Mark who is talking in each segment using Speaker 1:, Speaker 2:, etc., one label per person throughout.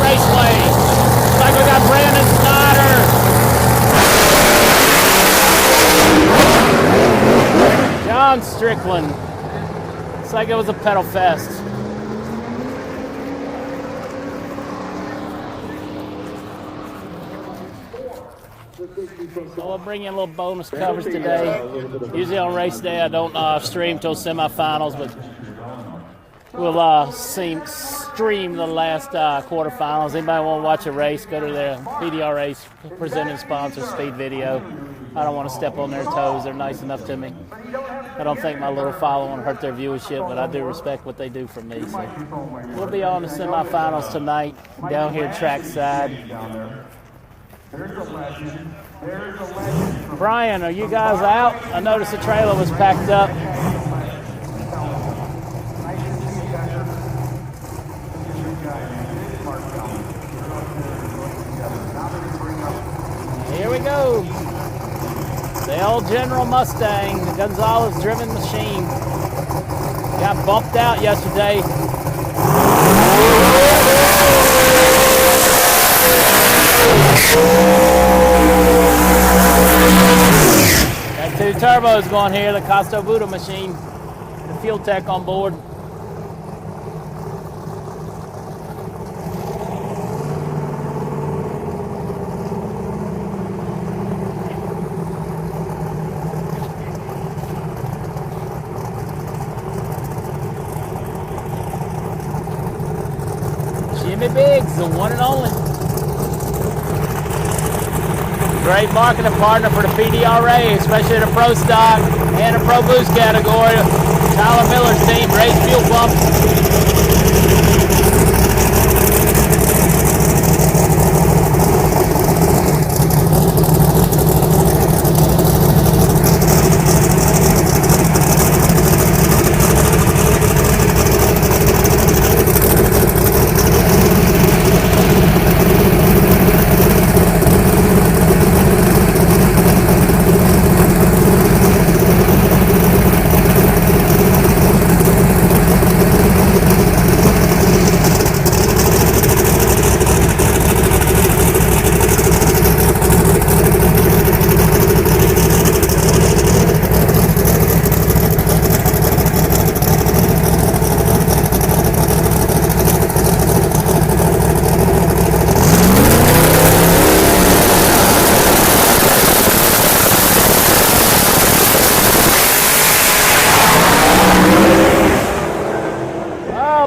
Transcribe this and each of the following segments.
Speaker 1: Raceway. Looks like we got Brandon Snyder. John Strickland. Looks like it was a pedal fest. So we'll bring you a little bonus coverage today. Usually on race day I don't stream till semifinals, but we'll stream the last quarterfinals. Anybody want to watch a race, go to their PDRA presenting sponsor, Speed Video. I don't want to step on their toes. They're nice enough to me. I don't think my little following hurt their viewership, but I do respect what they do for me. So we'll be on the semifinals tonight down here trackside. Brian, are you guys out? I noticed the trailer was packed up. Here we go. The old General Mustang, the Gonzalez-driven machine. Got bumped out yesterday. Got two turbos going here, the Costa Buda machine. The fuel tech on board. Jimmy Biggs, the one and only. Great marketing partner for the PDRA, especially the Pro Stock and the Pro Boost category. Tyler Miller's team, Race Fuel Pumps.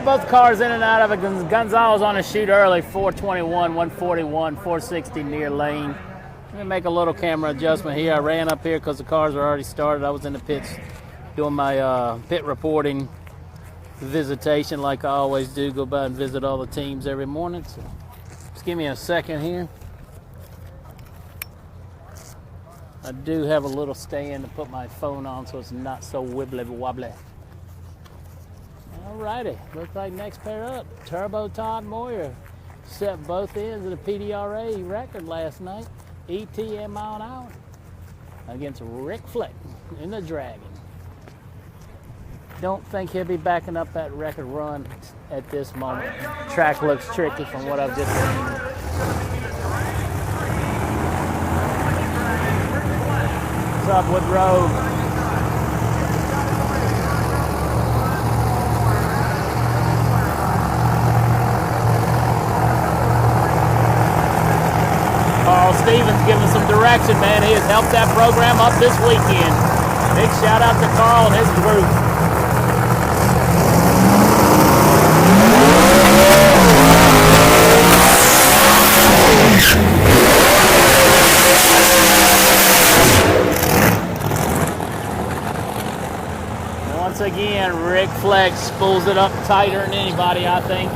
Speaker 1: Both cars in and out of it. Gonzalez on a shoot early, 421, 141, 460 near lane. Let me make a little camera adjustment here. I ran up here because the cars were already started. I was in the pits doing my pit reporting visitation like I always do. Go by and visit all the teams every morning. So just give me a second here. I do have a little stand to put my phone on so it's not so wibbly wobbly. Alrighty, looks like next pair up, Turbo Todd Moyer set both ends of the PDRA record last night, ETM mile an hour, against Rick Fleck in the Dragon. Don't think he'll be backing up that record run at this moment. Track looks tricky from what I've just seen. What's up with Rogue? Carl Stevens giving some direction, man. He has helped that program up this weekend. Big shout out to Carl and his group. Once again, Rick Fleck spools it up tighter than anybody, I think.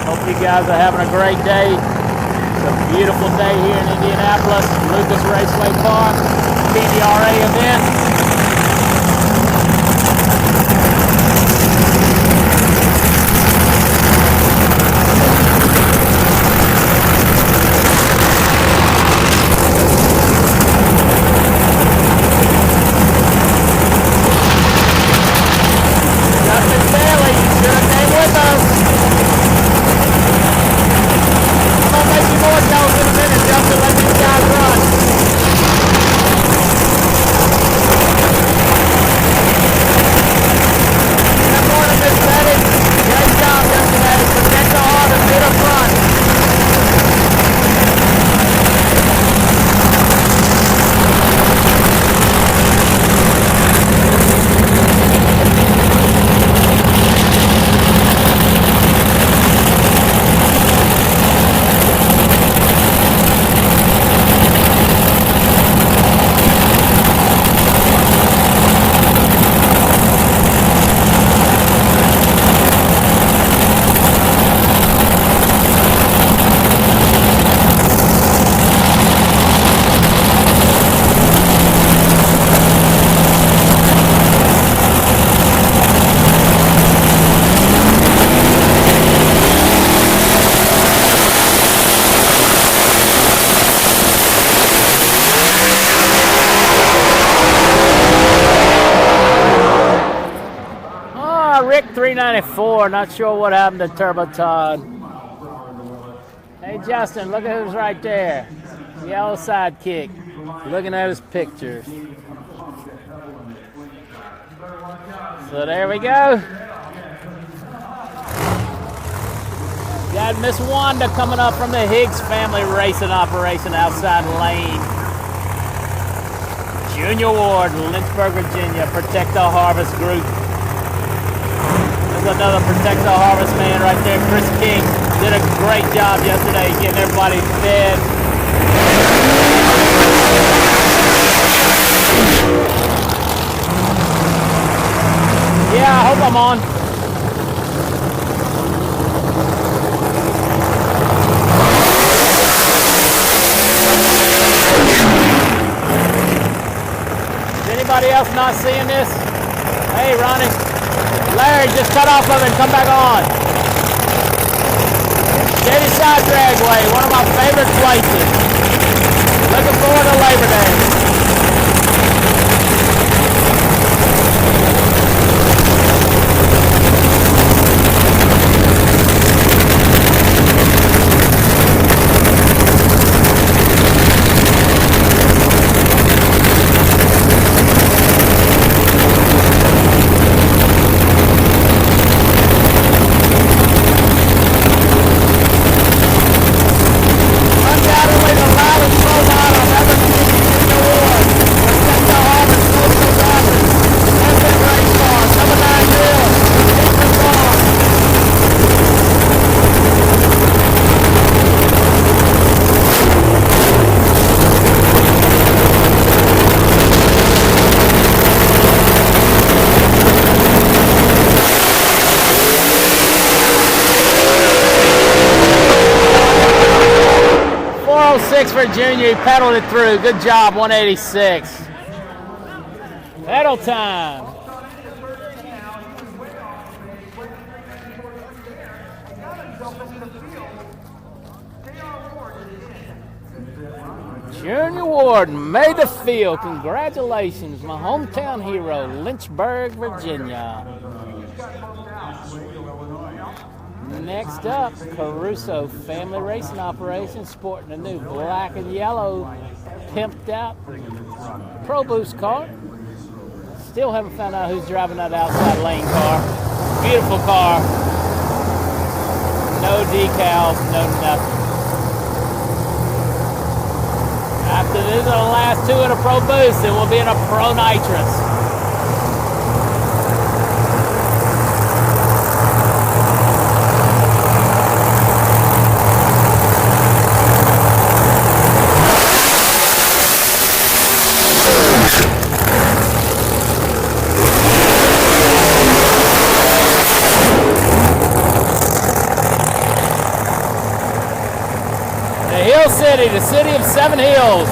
Speaker 1: Hope you guys are having a great day. It's a beautiful day here in Indianapolis, Lucas Raceway Park, PDRA event. Got Rick 394. Not sure what happened to Turbo Todd. Hey, Justin, look at who's right there. Yellow sidekick. Looking at his pictures. So there we go. Got Miss Wanda coming up from the Higgs family racing operation outside lane. Junior Ward, Lynchburg, Virginia, Protect the Harvest group. There's another Protect the Harvest man right there. Chris King did a great job yesterday getting everybody fed. Yeah, I hope I'm on. Is anybody else not seeing this? Hey, Ronnie. Larry, just cut off of it and come back on. Shady Side Dragway, one of my favorite places. Looking forward to Labor Day. For Junior, he pedaled it through. Good job, 186. Pedal time. Junior Ward made the field. Congratulations, my hometown hero, Lynchburg, Virginia. Next up, Caruso Family Racing Operation, sporting a new black and yellow pimped out Pro Boost car. Still haven't found out who's driving that outside lane car. Beautiful car. No decals, no nothing. After these are the last two in a Pro Boost, it will be in a Pro Nitrous. City, the city of Seven Hills.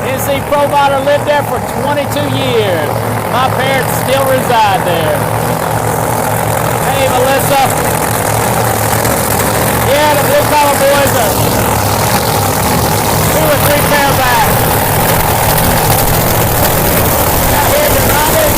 Speaker 1: NC Provider lived there for 22 years. My parents still reside there. Hey, Melissa. Yeah, the blue collar boys are 2 or 3 pair back. Out here, you Robin.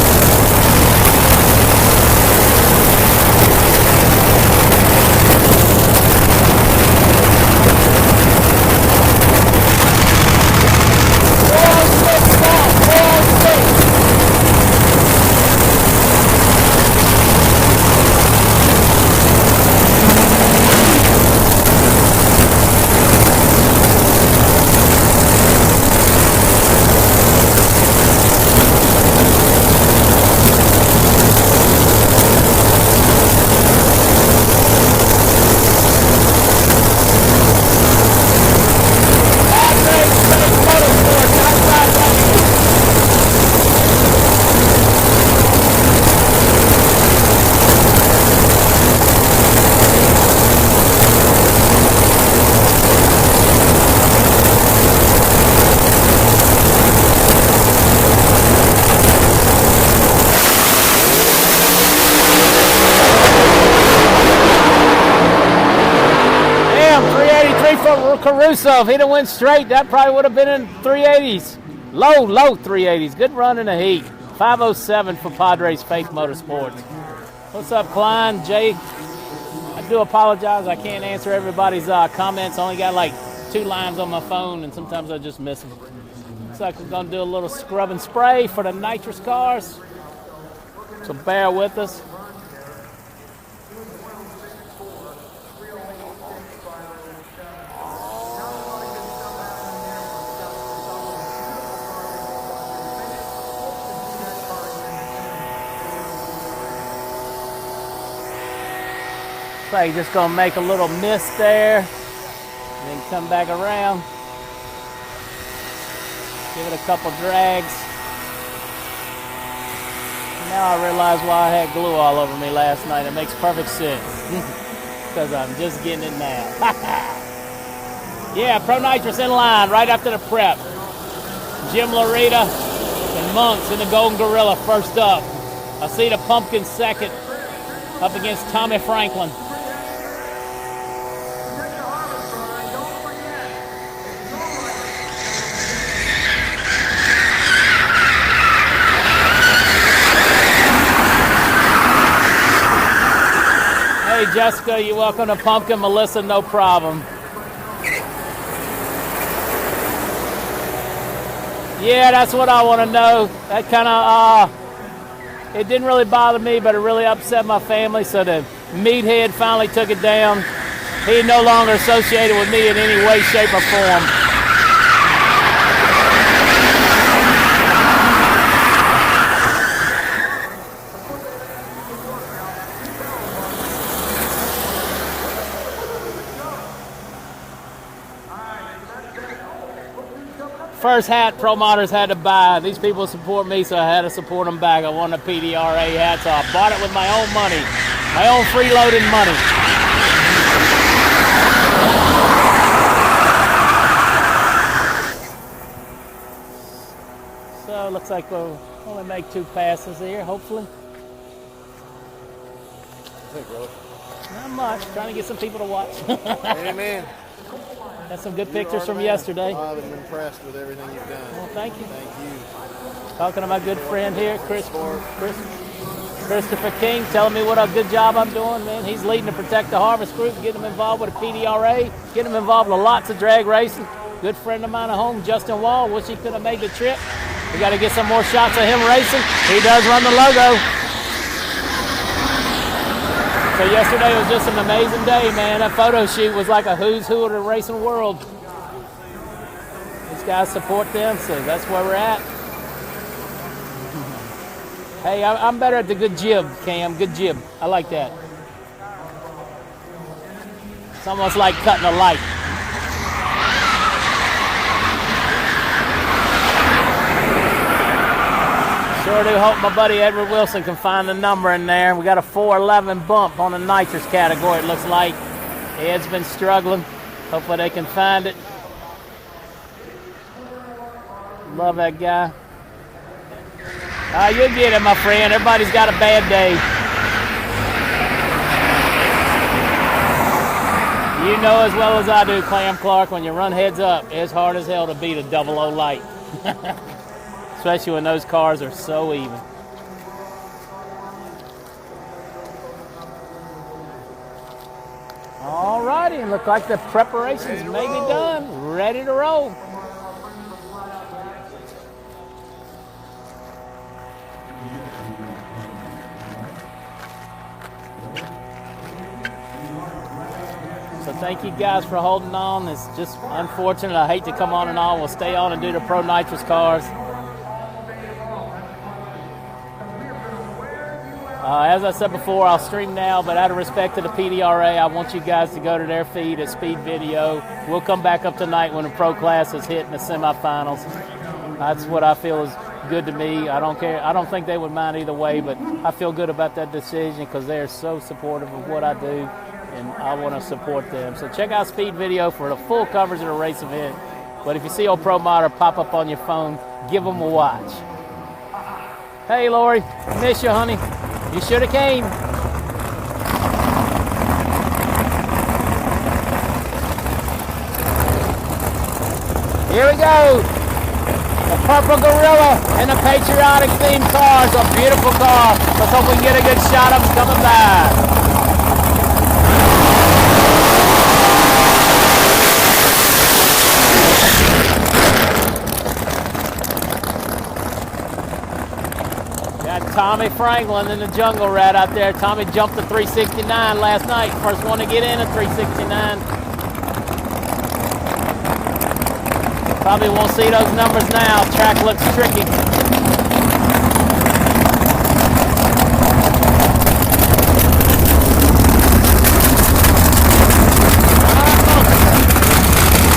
Speaker 1: Caruso, if he'd have went straight, that probably would have been in 380s. Low 380s. Good run in the heat. 507 for Padres Faith Motorsports. What's up, Klein? Jake, I do apologize. I can't answer everybody's comments. I only got like 2 lines on my phone, and sometimes I just miss them. Looks like we're going to do a little scrub and spray for the nitrous cars. So bear with us. So you're just gonna make a little mist there, and then come back around. Give it a couple drags. Now I realize why I had glue all over me last night. It makes perfect sense. Because I'm just getting it now. Yeah, Pro Nitrous in line right after the prep. Jim Larita and Monks in the Golden Gorilla first up. I see the Pumpkin second up against Tommy Franklin. Hey Jessica, you're welcome to Pumpkin. Melissa, no problem. Yeah, that's what I want to know. That kind of, it didn't really bother me, but it really upset my family. So the meathead finally took it down. He no longer associated with me in any way, shape, or form. First hat Pro Modders had to buy. These people support me, so I had to support them back. I won a PDRA hat, so I bought it with my own money, my own freeloading money. So it looks like we'll only make 2 passes here, hopefully. Not much. Trying to get some people to watch.
Speaker 2: Amen.
Speaker 1: Got some good pictures from yesterday.
Speaker 2: I've been impressed with everything you've done.
Speaker 1: Well, thank you.
Speaker 2: Thank you.
Speaker 1: Talking to my good friend here, Christopher King, telling me what a good job I'm doing, man. He's leading the Protect the Harvest group, getting them involved with a PDRA, getting them involved with lots of drag racing. Good friend of mine at home, Justin Wall. Wish he could have made the trip. We got to get some more shots of him racing. He does run the logo. So yesterday was just an amazing day, man. That photo shoot was like a who's who of the racing world. These guys support them, so that's where we're at. Hey, I'm better at the good jib, Cam. Good jib. I like that. It's almost like cutting a light. Sure do hope my buddy Edward Wilson can find the number in there. We got a 411 bump on the nitrous category, it looks like. Ed's been struggling. Hopefully they can find it. Love that guy. You'll get it, my friend. Everybody's got a bad day. You know as well as I do, Clam Clark, when you run heads up, it's hard as hell to beat a 00 light. Especially when those cars are so even. All righty, look like the preparations may be done. Ready to roll. So thank you guys for holding on. It's just unfortunate. I hate to come on and all. We'll stay on and do the Pro Nitrous cars. As I said before, I'll stream now, but out of respect to the PDRA, I want you guys to go to their feed at Speed Video. We'll come back up tonight when the pro class is hitting the semifinals. That's what I feel is good to me. I don't care. I don't think they would mind either way, but I feel good about that decision because they're so supportive of what I do, and I want to support them. So check out Speed Video for the full coverage of the race event. But if you see old Pro Modder pop up on your phone, give them a watch. Hey, Lori, miss you, honey. You should have came. Here we go. The purple Gorilla and the patriotic themed cars. A beautiful car. Let's hope we can get a good shot of them coming by. Tommy Franklin in the jungle rat out there. Tommy jumped the 369 last night. First one to get in at 369. Probably won't see those numbers now. Track looks tricky.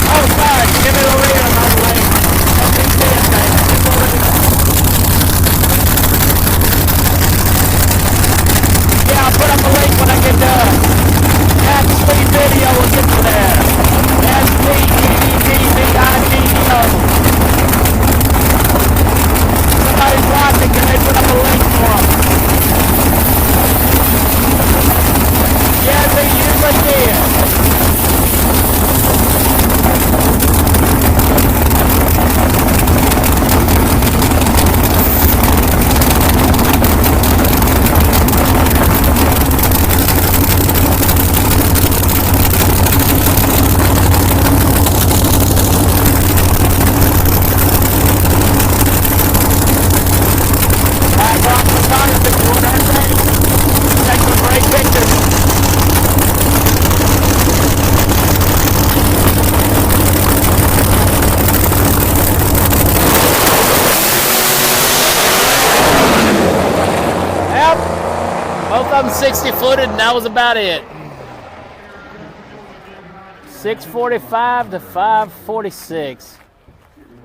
Speaker 1: Oh, sorry. Give me the lead on my lane. I'll put up a link when I get done. That sweet video will get you there. S-P-E-D-D-V-I-D-E-O. Somebody's watching. Can they put up a link for them? Yes, they usually did. Both of them 60 footed, and that was about it. 645 to 546.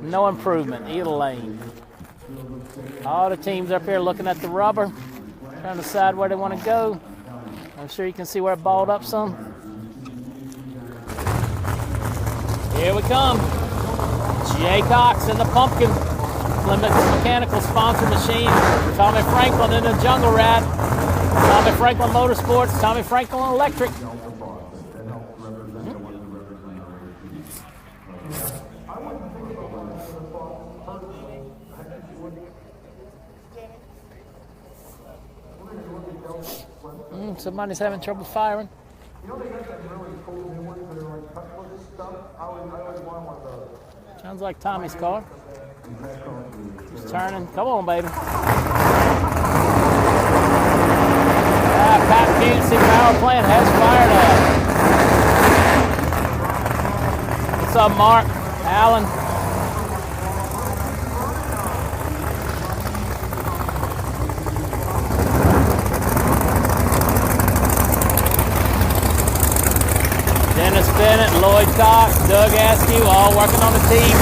Speaker 1: No improvement, either lane. All the teams up here looking at the rubber, trying to decide where they want to go. I'm sure you can see where it balled up some. Here we come. Jay Cox in the pumpkin. Plymouth Mechanical sponsor machine. Tommy Franklin in the jungle rat. Tommy Franklin Motorsports. Tommy Franklin Electric. Somebody's having trouble firing. Sounds like Tommy's car. Just turning. Come on, baby. Pat Peterson power plant has fired up. What's up, Mark? Alan? Dennis Bennett, Lloyd Cox, Doug Askew, all working on the team.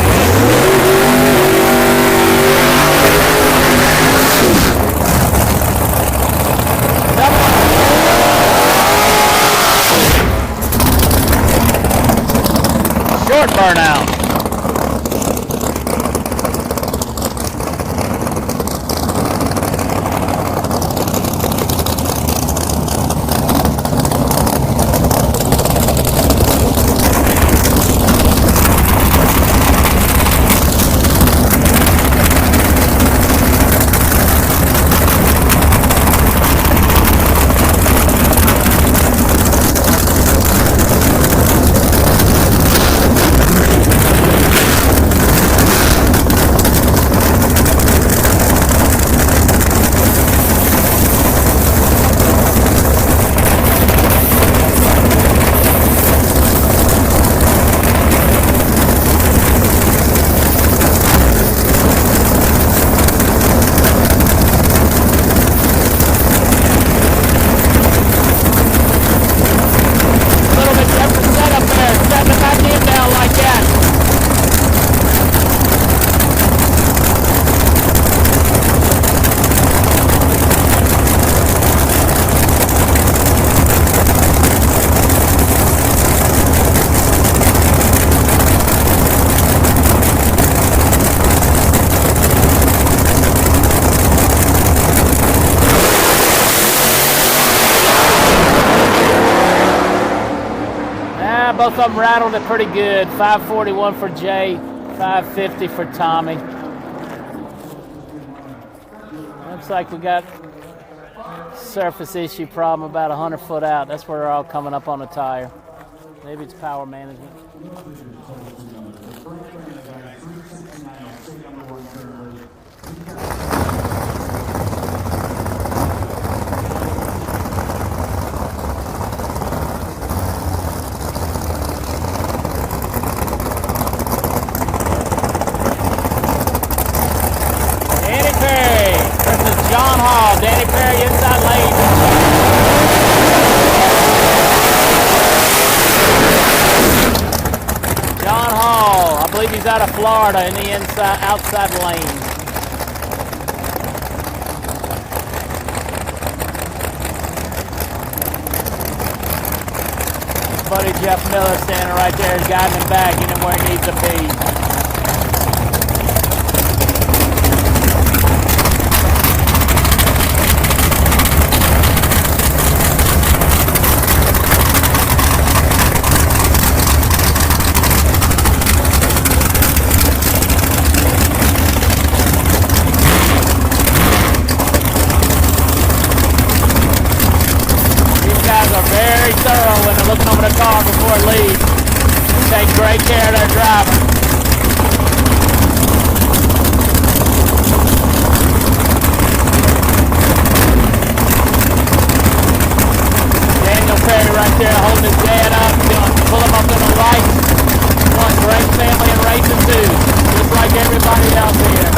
Speaker 1: Short burnout. Both of them rattled it pretty good. 541 for Jay, 550 for Tommy. Looks like we got surface issue problem about 100 foot out. That's where they're all coming up on the tire. Maybe it's power management.
Speaker 3: Danny Perry inside lane. John Hall, I believe he's out of Florida in the outside lane. Buddy Jeff Miller standing right there, guiding him back, getting him where he needs to be. When they're looking over the car before it leaves, they take great care of their driver. Daniel Perry right there holding his dad up, pull him up to the right. One great family in racing too, just like everybody else here.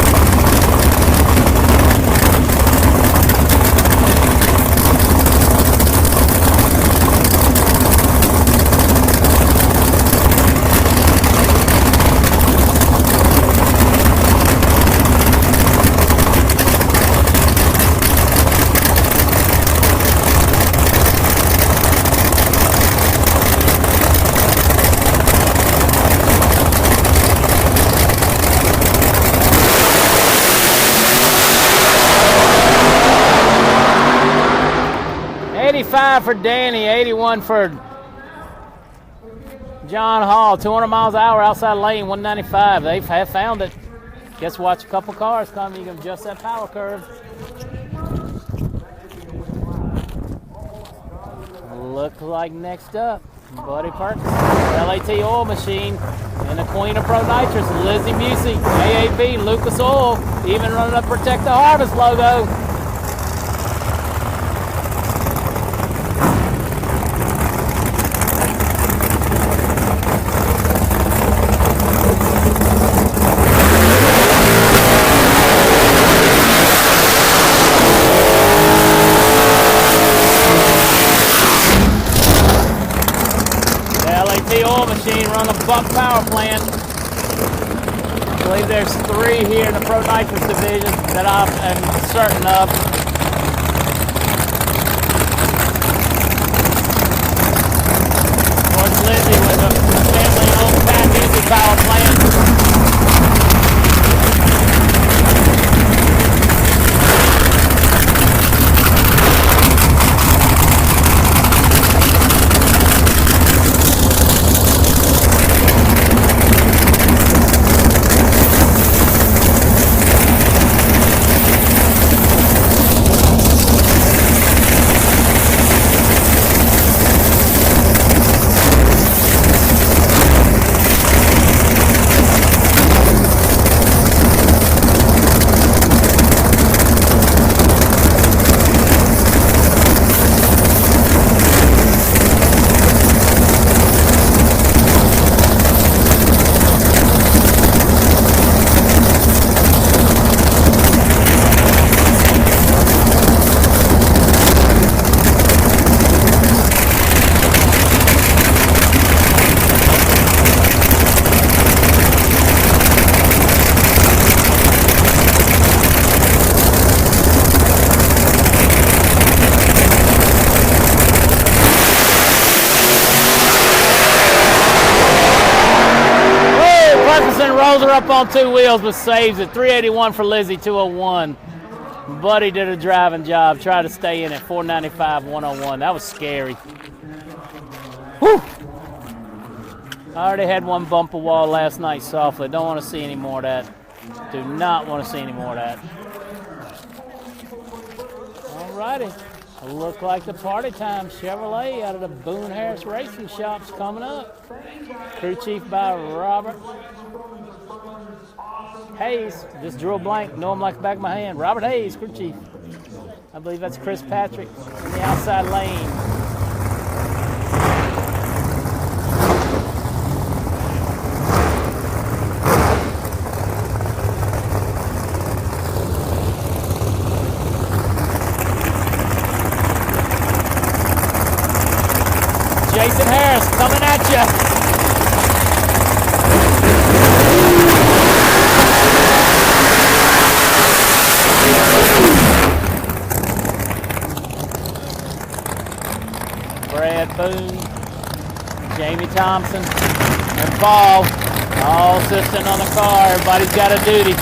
Speaker 3: For Danny, 81 for John Hall. 200 miles an hour outside lane, 195. They have found it. Guess watch a couple cars come. You can adjust that power curve. Look like next up, Buddy Perkins, LAT Oil Machine, and the Queen of Pro Nitrous, Lizzie Busey, AAB, Lucas Oil, even running a Protect the Harvest logo. Run a Buck power plant. I believe there's 3 here in the Pro Nitrous division that I'm certain of. Of course, Lizzie with the family-owned Pat Music power plant. Rolls her up on 2 wheels, but saves it. 381 for Lizzie, 201. Buddy did a driving job. Tried to stay in at 495, 101. That was scary. Whew. I already had one bump a wall last night softly. Don't want to see any more of that. Do not want to see any more of that. righty. Look like the Party Time Chevrolet out of the Boone Harris Racing Shop's coming up. Crew chief by Robert Hayes. Just drew a blank. Know him like the back of my hand. Robert Hayes, crew chief. I believe that's Chris Patrick in the outside lane. Jason Harris coming at you. Brad Boone, Jamie Thompson, and Paul, all assisting on the car. Everybody's got a duty.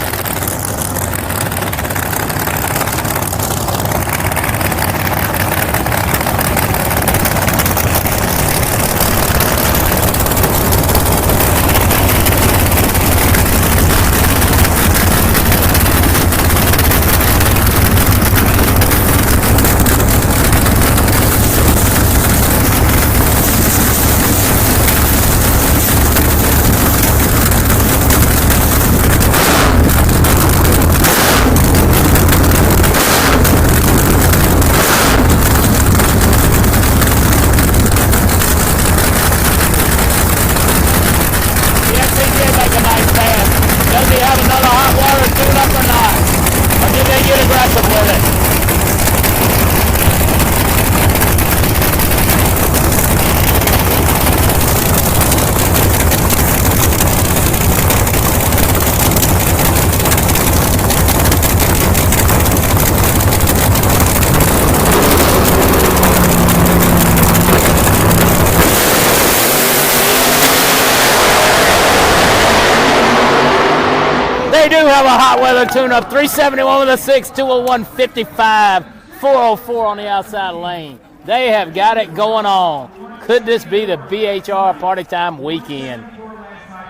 Speaker 3: They do have a hot weather tune-up. 371 with a 6, 201, 55, 404 on the outside lane. They have got it going on. Could this be the BHR Party Time weekend?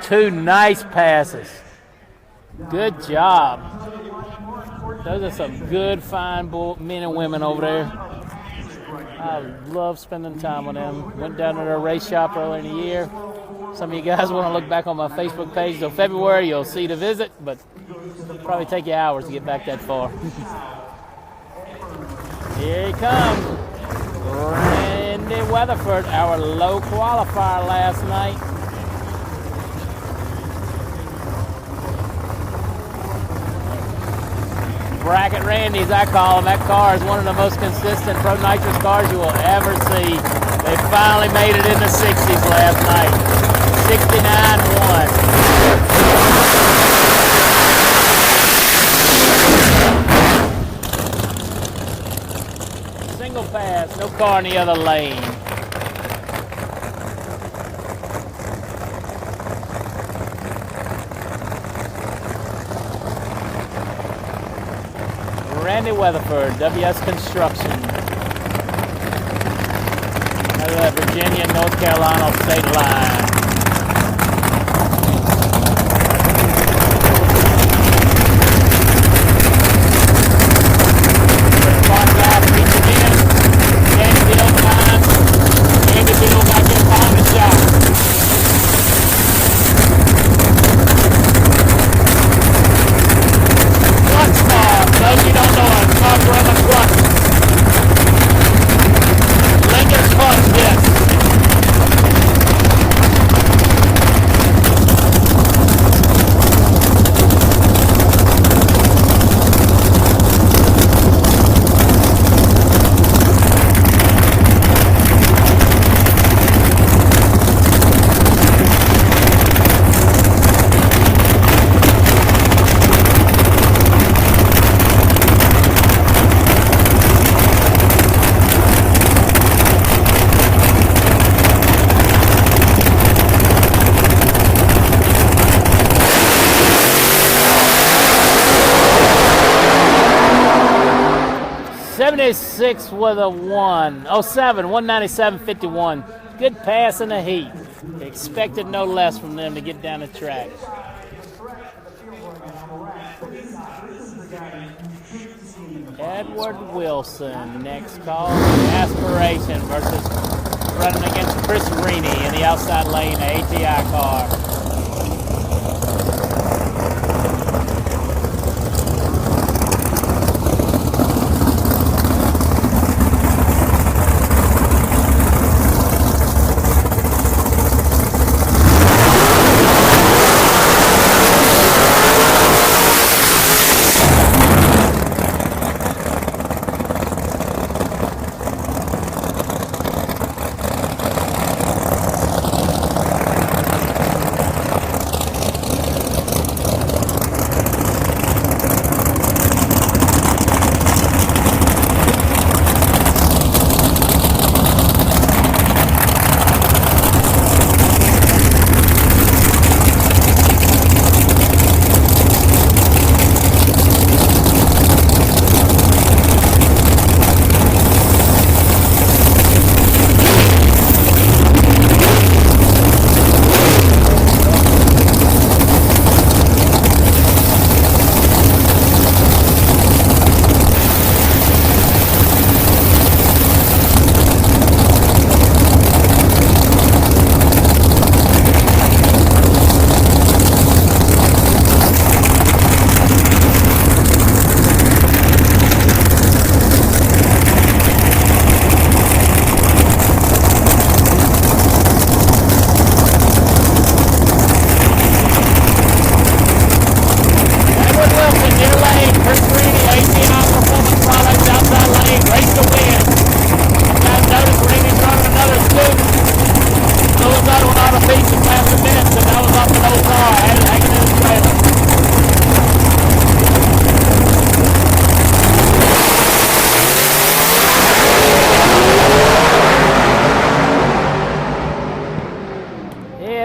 Speaker 3: Two nice passes. Good job. Those are some good, fine men and women over there. I love spending time with them. Went down to their race shop earlier in the year. Some of you guys want to look back on my Facebook page till February, you'll see the visit, but it'll probably take you hours to get back that far. Here he comes. Randy Weatherford, our low qualifier last night. Bracket Randy, as I call him. That car is one of the most consistent Pro Nitrous cars you will ever see. They finally made it in the 60s last night. 69-1. Single pass, no car in the other lane. Randy Weatherford, WS Construction. Out of that Virginia, North Carolina state line. Six with a 107, 197.51. Good pass in the heat. Expected no less from them to get down the track.
Speaker 1: Edward Wilson, next call, Aspiration versus running against Chris Reaney in the outside lane, the ATI car.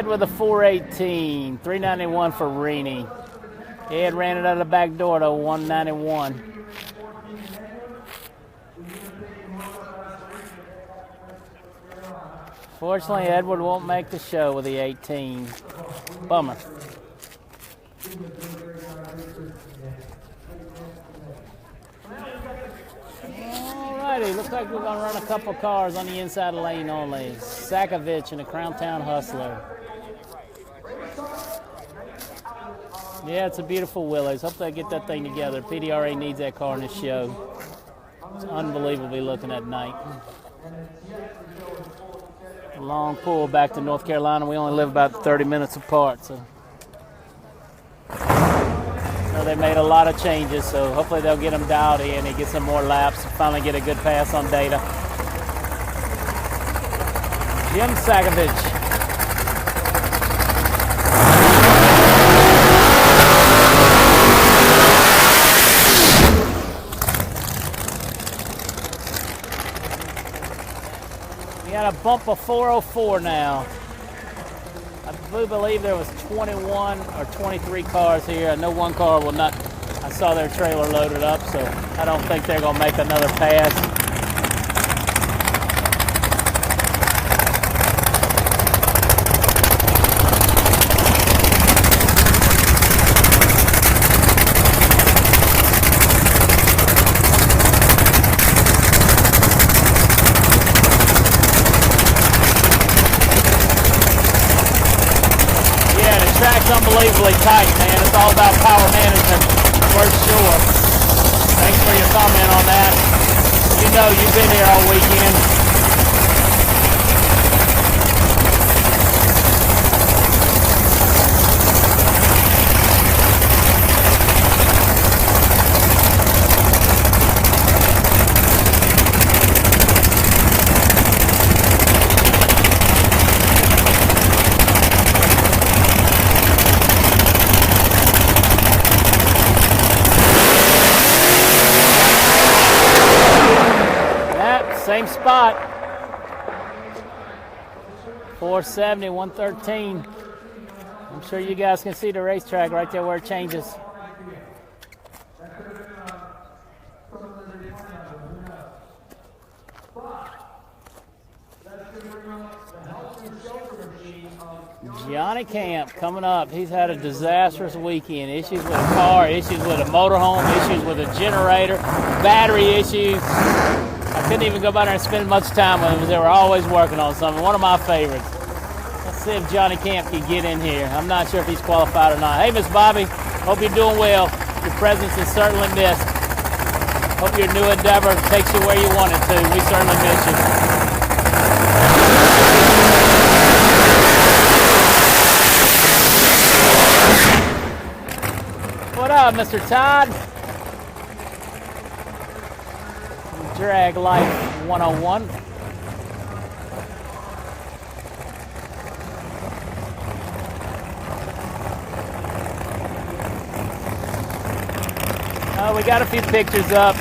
Speaker 1: With a 418, 391 for Reaney. Ed ran it out of the back door to 191. Fortunately, Edward won't make the show with the 18. Bummer. Alrighty, looks like we're gonna run a couple cars on the inside lane only. Sakovich and the Crown Town Hustler. Yeah, it's a beautiful Willys. Hope they get that thing together. PDRA needs that car in this show. It's unbelievably looking at night. A long pull back to North Carolina. We only live about 30 minutes apart, so. They made a lot of changes, so hopefully they'll get them dialed in and get some more laps and finally get a good pass on data. Jim Sakovich. We got a bump of 404 now. I do believe there was 21 or 23 cars here. I know one car will not. I saw their trailer loaded up, so I don't think they're going to make another pass. Unbelievably tight, man. It's all about power management, for sure. Thanks for your comment on that. You know you've been here all weekend. Same spot. 470, 113. I'm sure you guys can see the racetrack right there where it changes.
Speaker 3: Johnny Camp coming up. He's had a disastrous weekend. Issues with a car, issues with a motorhome, issues with a generator, battery issues. I couldn't even go by there and spend much time with them. They were always working on something. One of my favorites. Let's see if Johnny Camp can get in here. I'm not sure if he's qualified or not. Hey, Miss Bobby. Hope you're doing well. Your presence is certainly missed. Hope your new endeavor takes you where you want it to. We certainly miss you. What up, Mr. Todd? Drag Life 101. We got a few pictures up.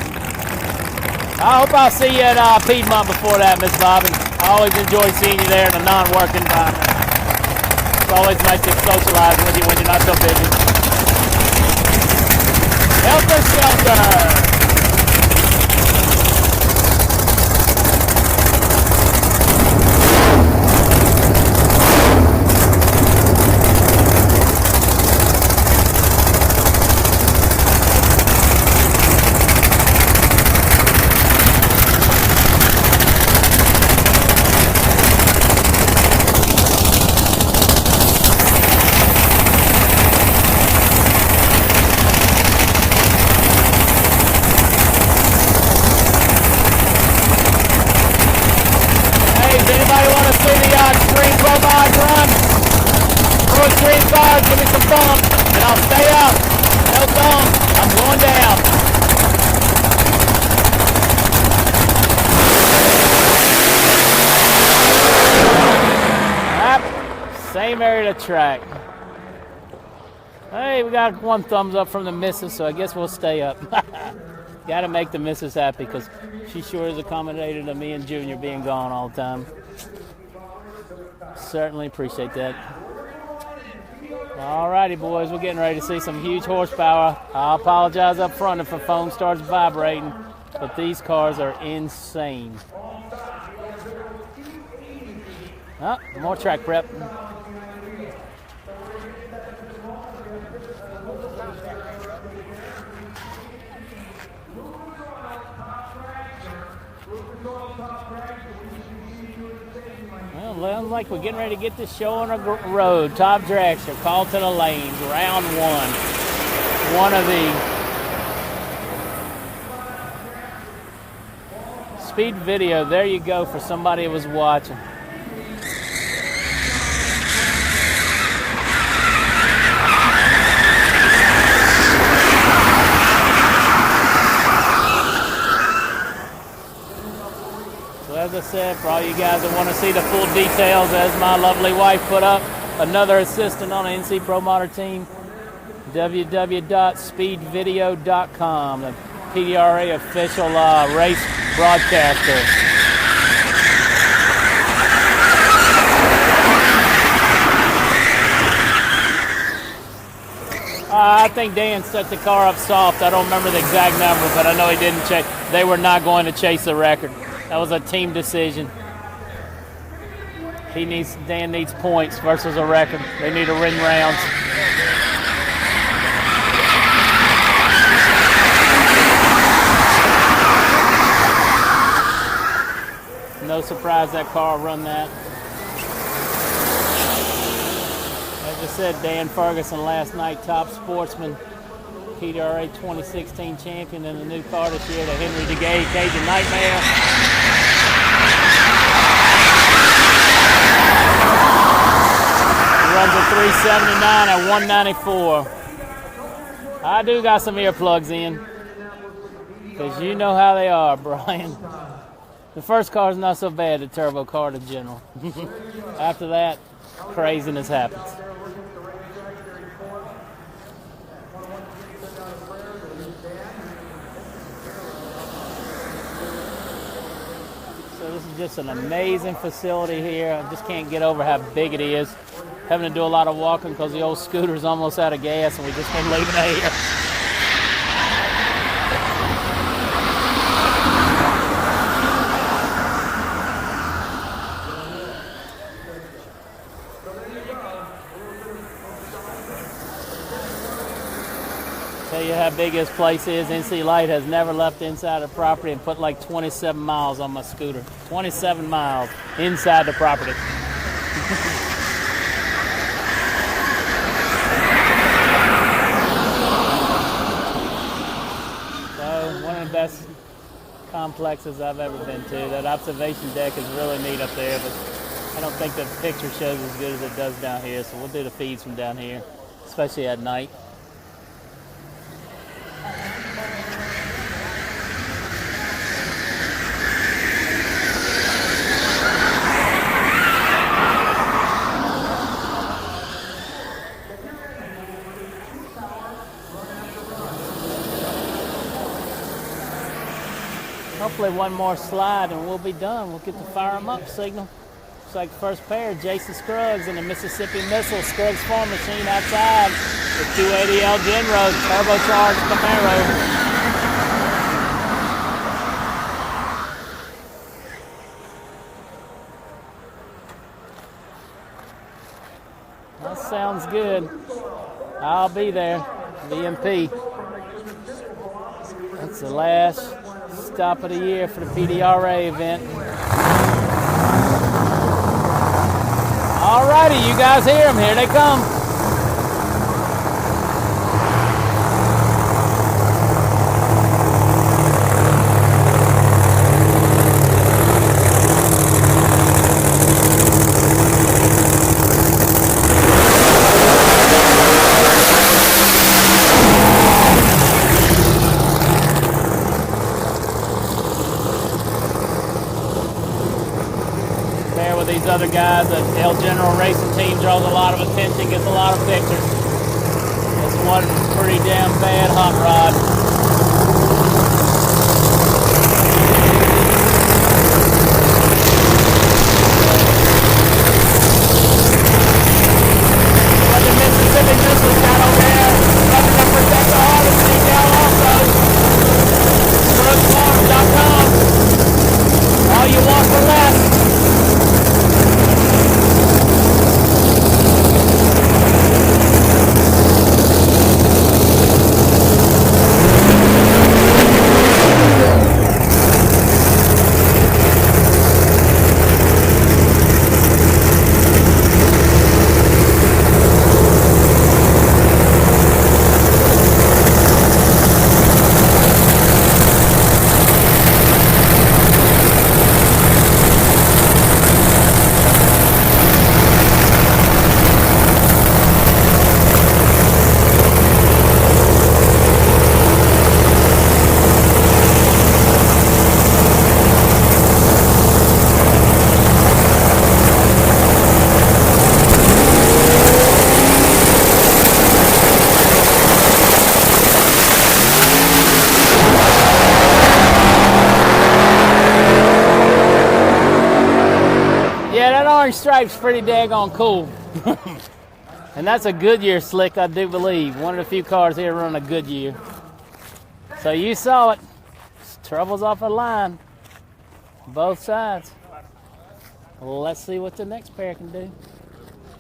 Speaker 3: I hope I'll see you at Piedmont before that, Miss Bobby. I always enjoy seeing you there in a non-work environment. It's always nice to socialize with you when you're not so busy. Helter Skelter! Give me some bump, and I'll stay up. No bump, I'm going down. Same area of the track. Hey, we got one thumbs up from the missus, so I guess we'll stay up. Got to make the missus happy because she sure is accommodated to me and Junior being gone all the time. Certainly appreciate that. All righty, boys, we're getting ready to see some huge horsepower. I apologize up front if the phone starts vibrating, but these cars are insane. Oh, more track prep. Well, like we're getting ready to get this show on the road. Top Dragster are called to the lanes. Round one. One of the speed video. There you go for somebody who was watching. As I said, for all you guys that want to see the full details, as my lovely wife put up, another assistant on the NC Pro Motor team, www.speedvideo.com, the PDRA official race broadcaster. I think Dan set the car up soft. I don't remember the exact number, but I know he didn't chase. They were not going to chase the record. That was a team decision. Dan needs points versus a record. They need to win rounds. No surprise that car will run that. As I said, Dan Ferguson last night, top sportsman, PDRA 2016 champion, in the new car this year, the Henry DeGay Cajun Nightmare. Runs a 379 at 194. I do got some earplugs in, because you know how they are, Brian. The first car's not so bad, the turbo car, the general. After that, craziness happens. So this is just an amazing facility here. I just can't get over how big it is. Having to do a lot of walking because the old scooter's almost out of gas and we just been leaving it here.
Speaker 1: how big his place is. NC Light has never left inside the property and put like 27 miles on my scooter. 27 miles inside the property. So one of the best complexes I've ever been to. That observation deck is really neat up there, but I don't think the picture shows as good as it does down here. So we'll do the feeds from down here, especially at night. Hopefully one more slide and we'll be done. We'll get the fire 'em up signal. Looks like first pair, Jason Scruggs in the Mississippi Missile Scruggs Farm Machine outside the 280 Elgin Road turbocharged Camaro. That sounds good. I'll be there. VMP. That's the last stop of the year for the PDRA event. All righty, you guys hear them. Here they come. These other guys, the L General Racing team draws a lot of attention, gets a lot of pictures. This one pretty damn bad hot rod. But the Mississippi Missile got over there, nothing to protect the harvest detail also. Brooksfarms.com. All you want for less. Stripe's pretty daggone cool. And that's a Goodyear slick, I do believe. One of the few cars here run a Goodyear. So you saw it. Trouble's off the line. Both sides. Well, let's see what the next pair can do.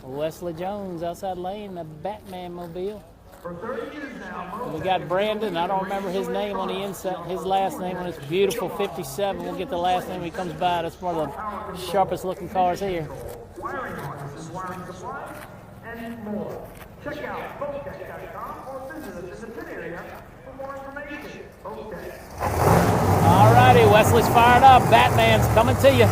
Speaker 1: Wesley Jones outside lane, the Batman mobile. And we got Brandon, I don't remember his name on the inside, his last name on this beautiful 57. We'll get the last name when he comes by. That's one of the sharpest looking cars here.
Speaker 4: And more. Check out boatdeck.com or visit us in the pit area for more information. Boatdeck.
Speaker 1: All righty, Wesley's fired up. Batman's coming to you.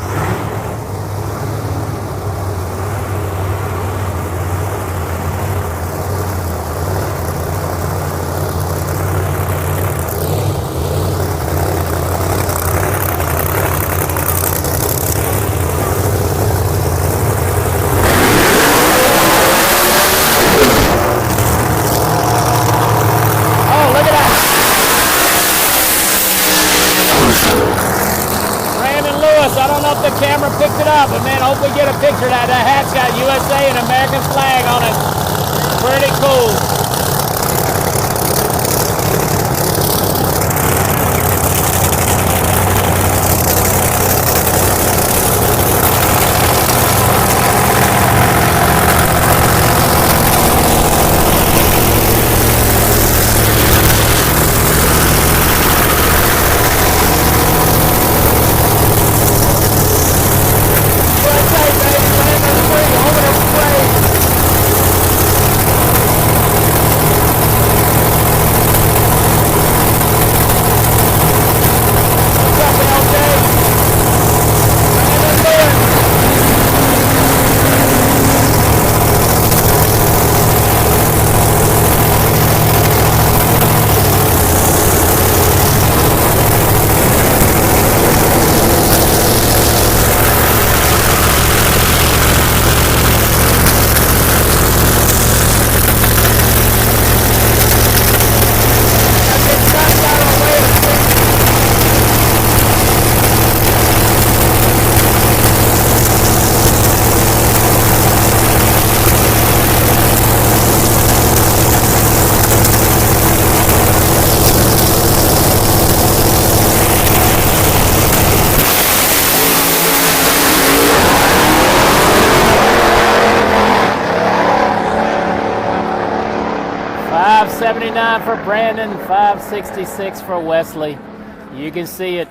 Speaker 1: The camera picked it up, but man, hope we get a picture of that. That hat's got USA and American flag on it. Pretty cool.
Speaker 3: 579 for Brandon, 566 for Wesley. You can see it.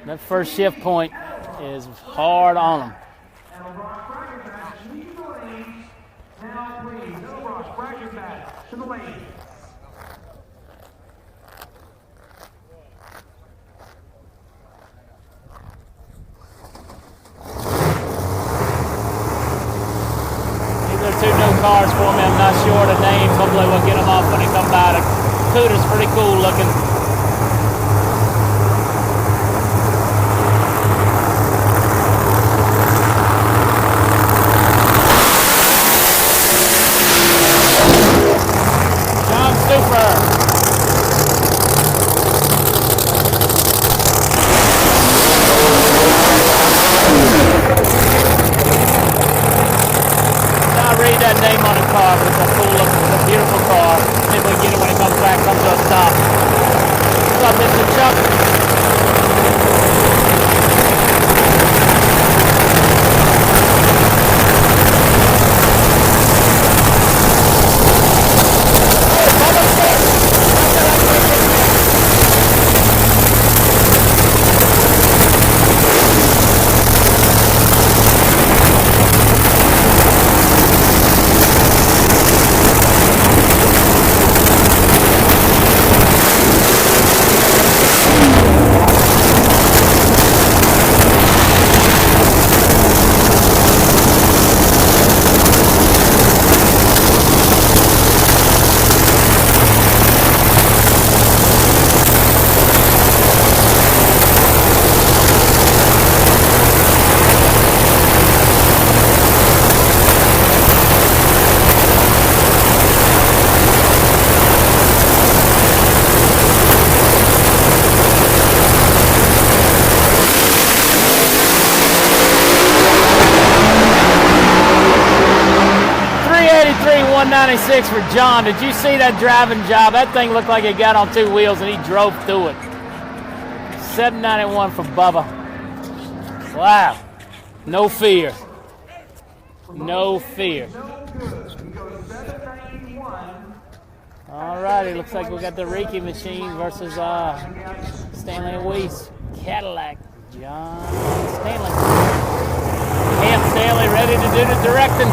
Speaker 3: That first shift point is hard on them.
Speaker 4: Now, please, no rush. Bracket back to the lane.
Speaker 3: These are two new cars for me. I'm not sure the names. Hopefully we'll get them off when they come by. The Cooter's pretty cool looking. John Super. Read that name on the car, but it's a cool looking, it's a beautiful car. See if we can get it when it comes back, comes to a stop. What's up, Mr. Chuck? $196 for John. Did you see that driving job? That thing looked like it got on two wheels and he drove through it. $791 for Bubba. Wow. No fear. No fear. All righty, looks like we got the Reiki machine versus Stanley Weiss. Cadillac. John Stanley. Camp Stanley ready to do the directing.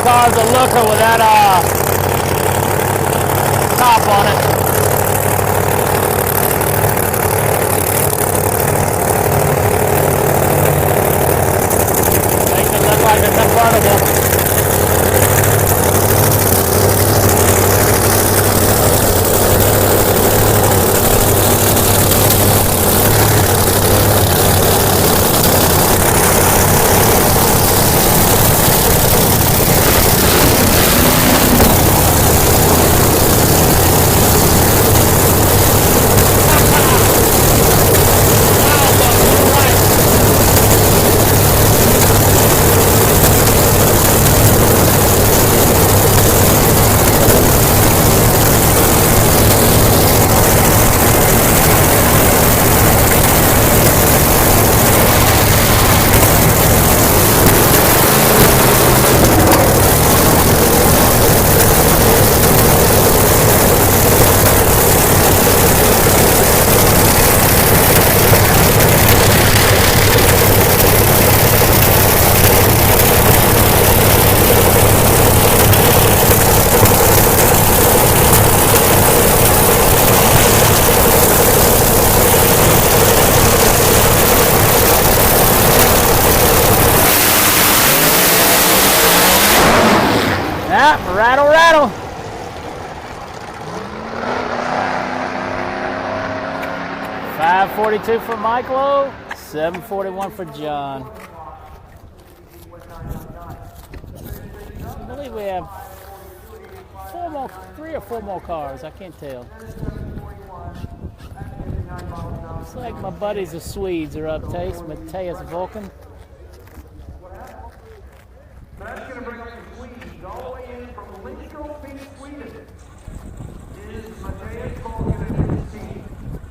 Speaker 3: Car's a looker with that top on it. Makes it look like it's convertible. Rattle, rattle. $542 for Michael, $741 for John. I believe we have 4
Speaker 1: three or four more cars. I can't tell. Looks like my buddies the Swedes are up. Matthias Vulcan.
Speaker 4: That's going to bring up the Swedes all the way in from Linköping, Sweden. Is Matthias Vulcan and his team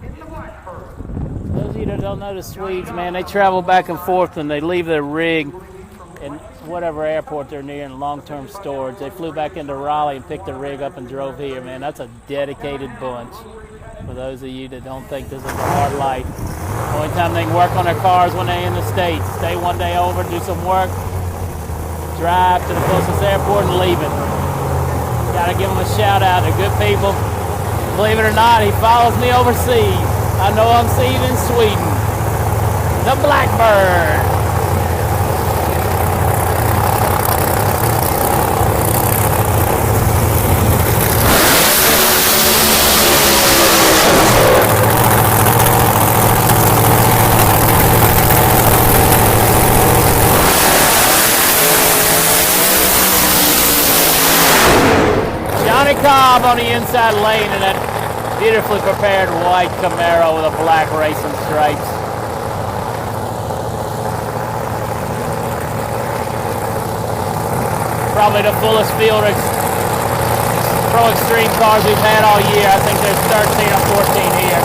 Speaker 4: in the Blackbird.
Speaker 1: Those of you that don't know the Swedes, man, they travel back and forth and they leave their rig in whatever airport they're near in long-term storage. They flew back into Raleigh and picked the rig up and drove here, man. That's a dedicated bunch. For those of you that don't think this is a hard life. Only time they can work on their cars when they're in the States. Stay one day over, do some work, drive to the closest airport and leave it. Gotta give them a shout out. They're good people. Believe it or not, he follows me overseas. I know I'm seen in Sweden. The Blackbird. Cobb on the inside lane in that beautifully prepared white Camaro with a black racing stripes. Probably the fullest field of Pro Extreme cars we've had all year. I think there's 13 or 14 here.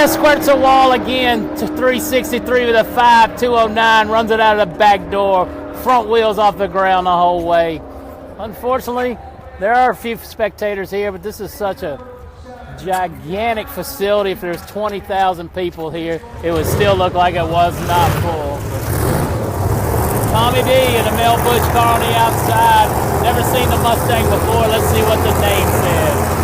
Speaker 1: Squirts a wall again to 363 with a 5.209, runs it out of the back door, front wheels off the ground the whole way. Unfortunately, there are a few spectators here, but this is such a gigantic facility. If there's 20,000 people here, it would still look like it was not full. Tommy D in a Mel Butch car on the outside. Never seen the Mustang before. Let's see what the name says.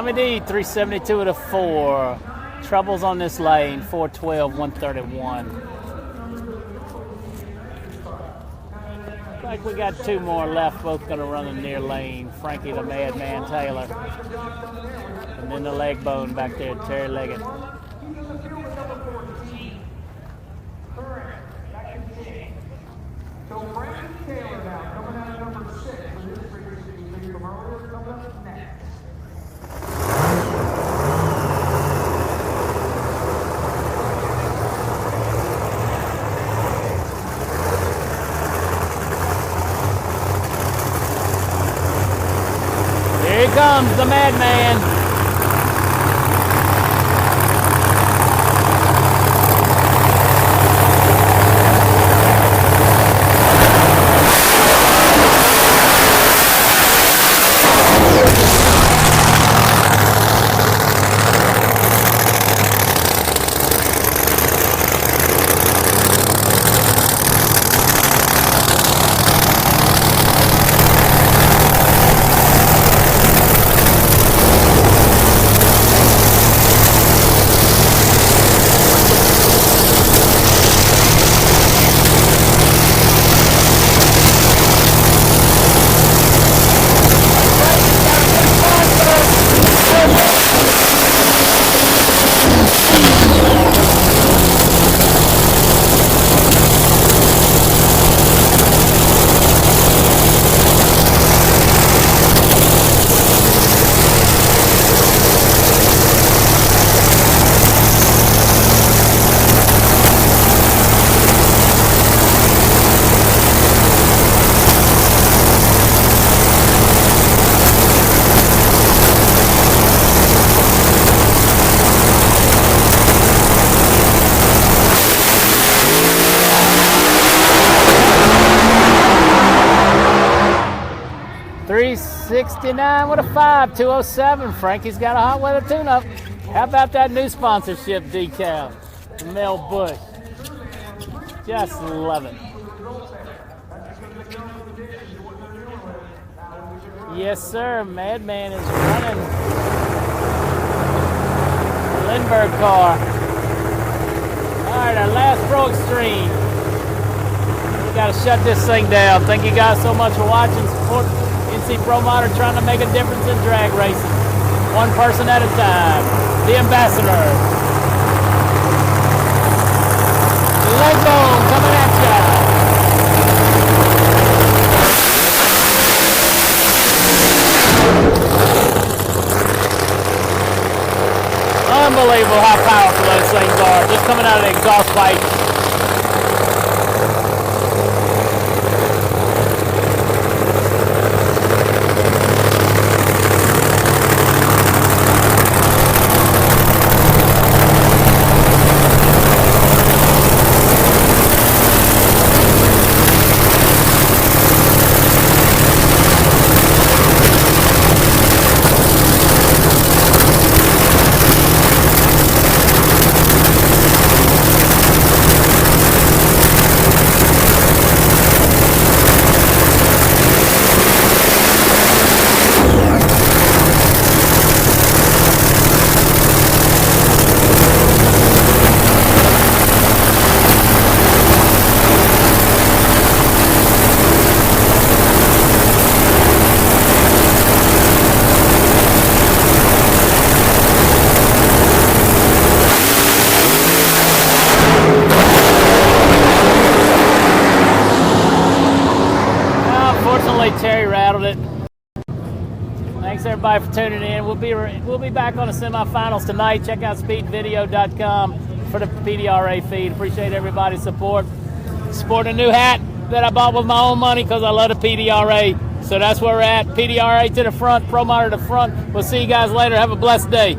Speaker 3: Tommy D, 372 at a 4. Troubles on this lane, 412, 131. Looks like we got 2 more left, both going to run in near lane. Frankie the Madman Taylor. And then the leg bone back there, Terry Leggett.
Speaker 4: So Brandon Taylor now coming out of number 6 with his previously lead from earlier coming up next.
Speaker 3: Here he comes, the Madman. $369 with a 5, 207. Frankie's got a hot weather tune-up. How about that new sponsorship decal? Mel Bush. Just love it. Yes, sir. Madman is running. Lindbergh car. All right, our last Pro Extreme. We got to shut this thing down. Thank you guys so much for watching. Support NC Pro Motor, trying to make a difference in drag racing. One person at a time. The Ambassador. Leg bone coming at ya. Unbelievable how powerful those things are. Just coming out of the exhaust pipe. Terry rattled it. Thanks everybody for tuning in. We'll be back on the semifinals tonight. Check out speedvideo.com for the PDRA feed. Appreciate everybody's support. Sporting a new hat that I bought with my own money because I love the PDRA. So that's where we're at. PDRA to the front, Pro Motor to the front. We'll see you guys later. Have a blessed day.